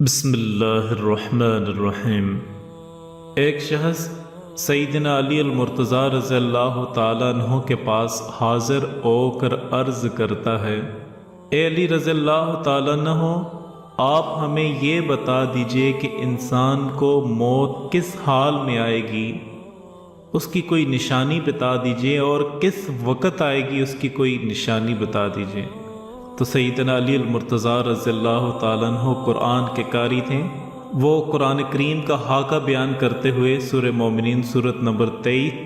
بسم اللہ الرحمن الرحیم۔ ایک شخص سیدنا علی المرتضیٰ رضی اللہ تعالیٰ عنہ کے پاس حاضر ہو کر عرض کرتا ہے، اے علی رضی اللہ تعالیٰ عنہ، آپ ہمیں یہ بتا دیجئے کہ انسان کو موت کس حال میں آئے گی، اس کی کوئی نشانی بتا دیجئے، اور کس وقت آئے گی اس کی کوئی نشانی بتا دیجئے۔ تو سیدنا علی المرتضیٰ رضی اللہ تعالیٰ عنہ قرآن کے قاری تھے۔ وہ قرآن کریم کا خاکہ بیان کرتے ہوئے سورہ مومنین سورت نمبر 23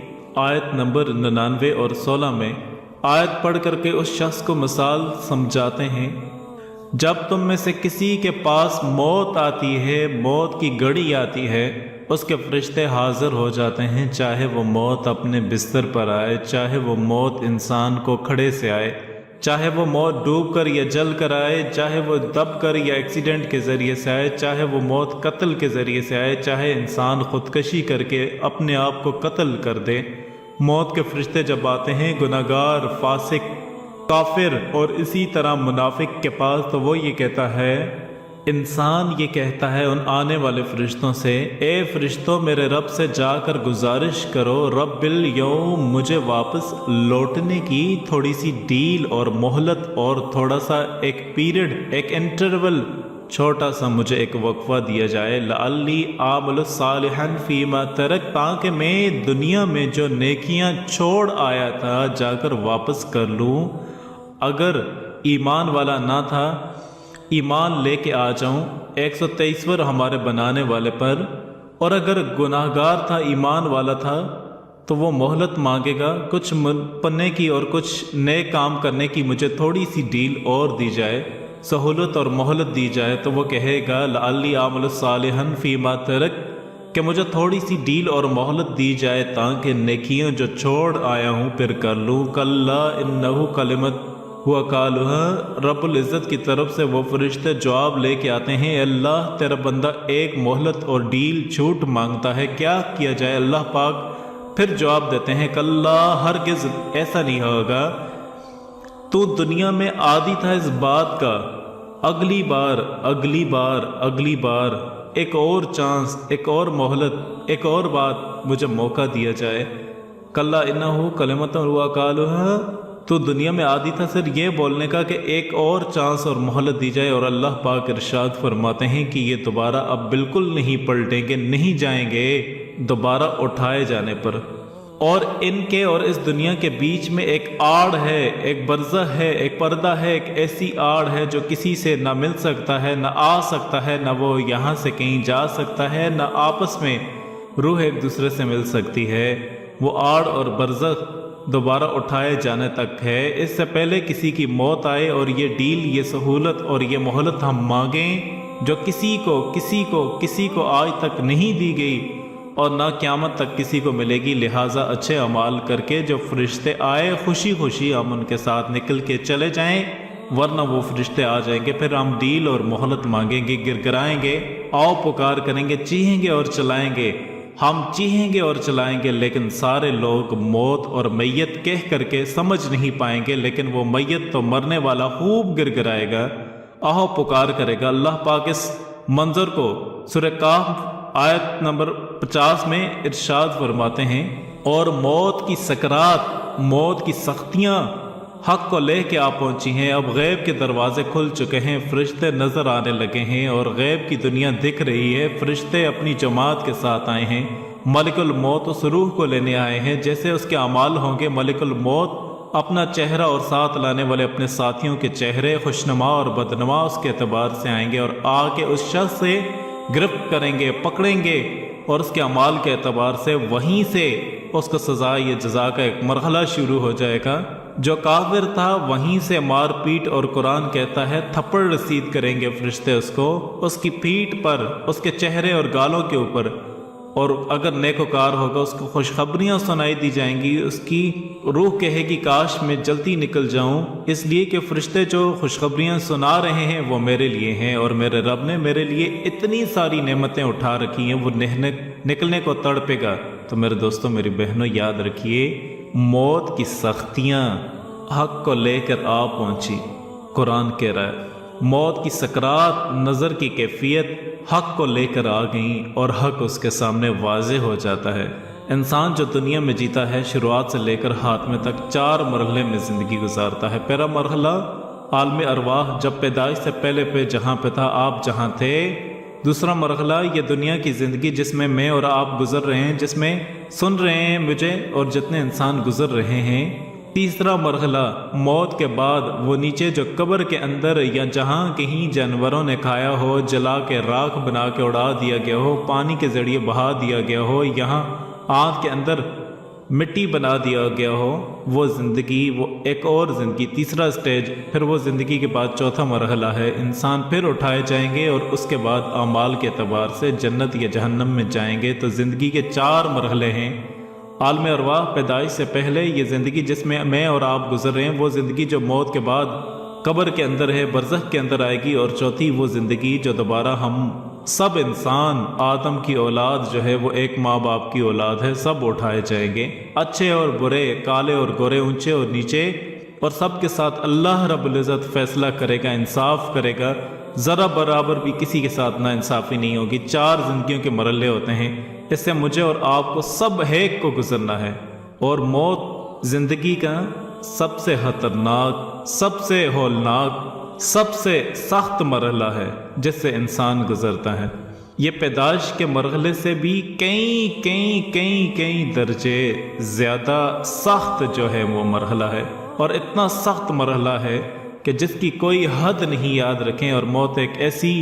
آیت نمبر 99 اور 16 میں آیت پڑھ کر کے اس شخص کو مثال سمجھاتے ہیں، جب تم میں سے کسی کے پاس موت آتی ہے، موت کی گھڑی آتی ہے، اس کے فرشتے حاضر ہو جاتے ہیں، چاہے وہ موت اپنے بستر پر آئے، چاہے وہ موت انسان کو کھڑے سے آئے، چاہے وہ موت ڈوب کر یا جل کر آئے، چاہے وہ دب کر یا ایکسیڈنٹ کے ذریعے سے آئے، چاہے وہ موت قتل کے ذریعے سے آئے، چاہے انسان خودکشی کر کے اپنے آپ کو قتل کر دے۔ موت کے فرشتے جب آتے ہیں گناہگار، فاسق، کافر اور اسی طرح منافق کے پاس، تو وہ یہ کہتا ہے، انسان یہ کہتا ہے ان آنے والے فرشتوں سے، اے فرشتوں میرے رب سے جا کر گزارش کرو، رب الیوم، مجھے واپس لوٹنے کی تھوڑی سی ڈیل اور مہلت، اور تھوڑا سا ایک پیریڈ، ایک انٹرول، چھوٹا سا مجھے ایک وقفہ دیا جائے، لعلی اعمل صالحا فیما ترک، تاکہ میں دنیا میں جو نیکیاں چھوڑ آیا تھا جا کر واپس کر لوں۔ اگر ایمان والا نہ تھا، ایمان لے کے آ جاؤں 123 ہمارے بنانے والے پر، اور اگر گناہگار تھا، ایمان والا تھا، تو وہ مہلت مانگے گا، کچھ پنے کی اور کچھ نئے کام کرنے کی مجھے تھوڑی سی ڈیل اور دی جائے، سہولت اور مہلت دی جائے، تو وہ کہے گا لعلی اعمل صالحا فیما ترک، کہ مجھے تھوڑی سی ڈیل اور مہلت دی جائے تاکہ نیکیاں جو چھوڑ آیا ہوں پھر کر لوں۔ کلا انہ کلمت ہوا کالوہا، رب العزت کی طرف سے وہ فرشتے جواب لے کے آتے ہیں، اللہ تیرا بندہ ایک مہلت اور ڈیل چھوٹ مانگتا ہے، کیا کیا جائے؟ اللہ پاک پھر جواب دیتے ہیں، کلا، ہرگز ایسا نہیں ہوگا، تو دنیا میں عادی تھا اس بات کا، اگلی بار اگلی بار اگلی بار ایک اور چانس، ایک اور مہلت، ایک اور بات مجھے موقع دیا جائے۔ کلا انہ کلمۃ ہوا کالوہا، تو دنیا میں عادی تھا سر یہ بولنے کا کہ ایک اور چانس اور مہلت دی جائے، اور اللہ پاک ارشاد فرماتے ہیں کہ یہ دوبارہ اب بالکل نہیں پلٹیں گے، نہیں جائیں گے دوبارہ اٹھائے جانے پر۔ اور ان کے اور اس دنیا کے بیچ میں ایک آڑ ہے، ایک برزخ ہے، ایک پردہ ہے، ایک ایسی آڑ ہے جو کسی سے نہ مل سکتا ہے، نہ آ سکتا ہے، نہ وہ یہاں سے کہیں جا سکتا ہے، نہ آپس میں روح ایک دوسرے سے مل سکتی ہے۔ وہ آڑ اور برزخ دوبارہ اٹھائے جانے تک ہے، اس سے پہلے کسی کی موت آئے اور یہ ڈیل، یہ سہولت اور یہ مہلت ہم مانگیں جو کسی کو آج تک نہیں دی گئی اور نہ قیامت تک کسی کو ملے گی۔ لہٰذا اچھے اعمال کر کے جو فرشتے آئے خوشی خوشی ہم ان کے ساتھ نکل کے چلے جائیں، ورنہ وہ فرشتے آ جائیں گے، پھر ہم ڈیل اور مہلت مانگیں گے، گرگرائیں گے، آؤ پکار کریں گے، چیخیں گے اور چلائیں گے، ہم چیخیں گے اور چلائیں گے، لیکن سارے لوگ موت اور میت کہہ کر کے سمجھ نہیں پائیں گے، لیکن وہ میت تو مرنے والا خوب گرگرائے گا، آہو پکار کرے گا۔ اللہ پاک اس منظر کو سورہ کہف آیت نمبر 50 میں ارشاد فرماتے ہیں، اور موت کی سکرات، موت کی سختیاں حق کو لے کے آ پہنچی ہیں، اب غیب کے دروازے کھل چکے ہیں، فرشتے نظر آنے لگے ہیں اور غیب کی دنیا دکھ رہی ہے، فرشتے اپنی جماعت کے ساتھ آئے ہیں، ملک الموت اس روح کو لینے آئے ہیں، جیسے اس کے اعمال ہوں گے ملک الموت اپنا چہرہ اور ساتھ لانے والے اپنے ساتھیوں کے چہرے خوشنما اور بدنما اس کے اعتبار سے آئیں گے، اور آ کے اس شخص سے گرفت کریں گے، پکڑیں گے، اور اس کے اعمال کے اعتبار سے وہیں سے اس کو سزا یا جزا کا ایک مرحلہ شروع ہو جائے گا۔ جو کافر تھا وہیں سے مار پیٹ، اور قرآن کہتا ہے تھپڑ رسید کریں گے فرشتے اس کو، اس کی پیٹھ پر، اس کے چہرے اور گالوں کے اوپر، اور اگر نیکوکار ہوگا اس کو خوشخبریاں سنائی دی جائیں گی، اس کی روح کہے گی کاش میں جلدی نکل جاؤں، اس لیے کہ فرشتے جو خوشخبریاں سنا رہے ہیں وہ میرے لیے ہیں، اور میرے رب نے میرے لیے اتنی ساری نعمتیں اٹھا رکھی ہیں، وہ نکلنے کو تڑپے گا۔ تو میرے دوستوں، میری بہنوں، یاد رکھیے موت کی سختیاں حق کو لے کر آ پہنچی۔ قرآن کہہ رہا ہے موت کی سکرات نظر کی کیفیت حق کو لے کر آ گئیں اور حق اس کے سامنے واضح ہو جاتا ہے۔ انسان جو دنیا میں جیتا ہے شروعات سے لے کر خاتمے تک 4 مرحلے میں زندگی گزارتا ہے۔ پہلا مرحلہ عالم ارواح، جب پیدائش سے پہلے جہاں پہ تھا آپ جہاں تھے۔ دوسرا مرحلہ یہ دنیا کی زندگی جس میں میں اور آپ گزر رہے ہیں، جس میں سن رہے ہیں مجھے اور جتنے انسان گزر رہے ہیں۔ تیسرا مرحلہ موت کے بعد وہ نیچے جو قبر کے اندر یا جہاں کہیں جانوروں نے کھایا ہو، جلا کے راکھ بنا کے اڑا دیا گیا ہو، پانی کے ذریعے بہا دیا گیا ہو، یہاں آگ کے اندر مٹی بنا دیا گیا ہو، وہ زندگی، وہ ایک اور زندگی، تیسرا سٹیج۔ پھر وہ زندگی کے بعد چوتھا مرحلہ ہے، انسان پھر اٹھائے جائیں گے اور اس کے بعد اعمال کے اعتبار سے جنت یا جہنم میں جائیں گے۔ تو زندگی کے 4 مرحلے ہیں۔ عالم ارواح پیدائش سے پہلے یہ زندگی جس میں اور آپ گزر رہے ہیں، وہ زندگی جو موت کے بعد قبر کے اندر ہے، برزخ کے اندر آئے گی، اور چوتھی وہ زندگی جو دوبارہ ہم سب انسان آدم کی اولاد جو ہے، وہ ایک ماں باپ کی اولاد ہے، سب اٹھائے جائیں گے، اچھے اور برے، کالے اور گورے، اونچے اور نیچے، اور سب کے ساتھ اللہ رب العزت فیصلہ کرے گا، انصاف کرے گا، ذرا برابر بھی کسی کے ساتھ نا انصافی نہیں ہوگی۔ 4 زندگیوں کے مرحلے ہوتے ہیں، اس سے مجھے اور آپ کو سب ایک کو گزرنا ہے، اور موت زندگی کا سب سے خطرناک، سب سے ہولناک، سب سے سخت مرحلہ ہے جس سے انسان گزرتا ہے۔ یہ پیدائش کے مرحلے سے بھی کئی درجے زیادہ سخت جو ہے وہ مرحلہ ہے، اور اتنا سخت مرحلہ ہے کہ جس کی کوئی حد نہیں، یاد رکھیں۔ اور موت ایک ایسی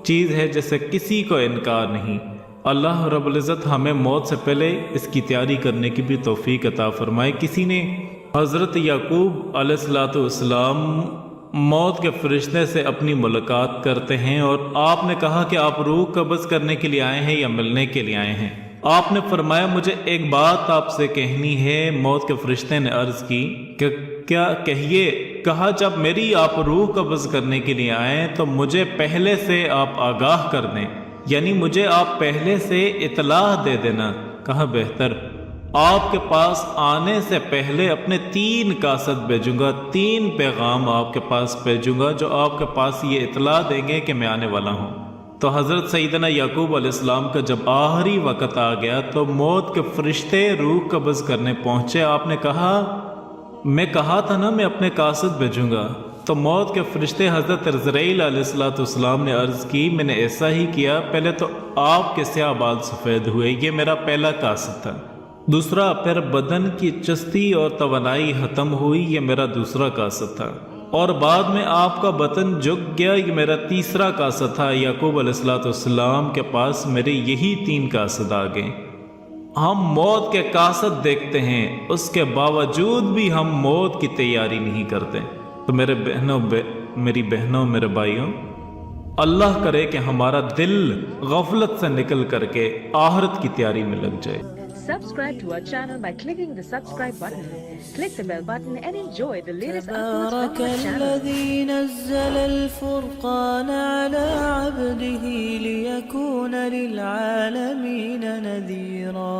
چیز ہے جس سے کسی کو انکار نہیں۔ اللہ رب العزت ہمیں موت سے پہلے اس کی تیاری کرنے کی بھی توفیق عطا فرمائے۔ کسی نے حضرت یعقوب علیہ السلام موت کے فرشتے سے اپنی ملاقات کرتے ہیں، اور آپ نے کہا کہ آپ روح قبض کرنے کے لیے آئے ہیں یا ملنے کے لیے آئے ہیں؟ آپ نے فرمایا مجھے ایک بات آپ سے کہنی ہے۔ موت کے فرشتے نے عرض کی کہ کیا کہیے؟ کہا جب میری آپ روح قبض کرنے کے لیے آئیں تو مجھے پہلے سے آپ آگاہ کر دیں، یعنی مجھے آپ پہلے سے اطلاع دے دینا۔ کہا بہتر، آپ کے پاس آنے سے پہلے اپنے 3 قاصد بھیجوں گا، 3 پیغام آپ کے پاس بھیجوں گا جو آپ کے پاس یہ اطلاع دیں گے کہ میں آنے والا ہوں۔ تو حضرت سیدنا یعقوب علیہ السلام کا جب آخری وقت آ گیا تو موت کے فرشتے روح قبض کرنے پہنچے۔ آپ نے کہا میں کہا تھا نا میں اپنے قاصد بھیجوں گا۔ تو موت کے فرشتے حضرت عزرائیل علیہ السلام نے عرض کی میں نے ایسا ہی کیا، پہلے تو آپ کے سیاہ بال سفید ہوئے، یہ میرا پہلا قاصد تھا۔ دوسرا، پھر بدن کی چستی اور توانائی ختم ہوئی، یہ میرا دوسرا قاصد تھا، اور بعد میں آپ کا بدن جھک گیا، یہ میرا تیسرا قاصد تھا۔ یعقوب علیہ السلام کے پاس میرے یہی 3 قاصد آ گئے۔ ہم موت کے قاصد دیکھتے ہیں، اس کے باوجود بھی ہم موت کی تیاری نہیں کرتے۔ تو میرے بہنوں، میری بہنوں، میرے بھائیوں، اللہ کرے کہ ہمارا دل غفلت سے نکل کر کے آخرت کی تیاری میں لگ جائے۔ Subscribe to our channel by clicking the subscribe button. Click the bell button and enjoy the latest uploads from our channel. تبارك الذي نزل الفرقان على عبده ليكون للعالمين نذيرا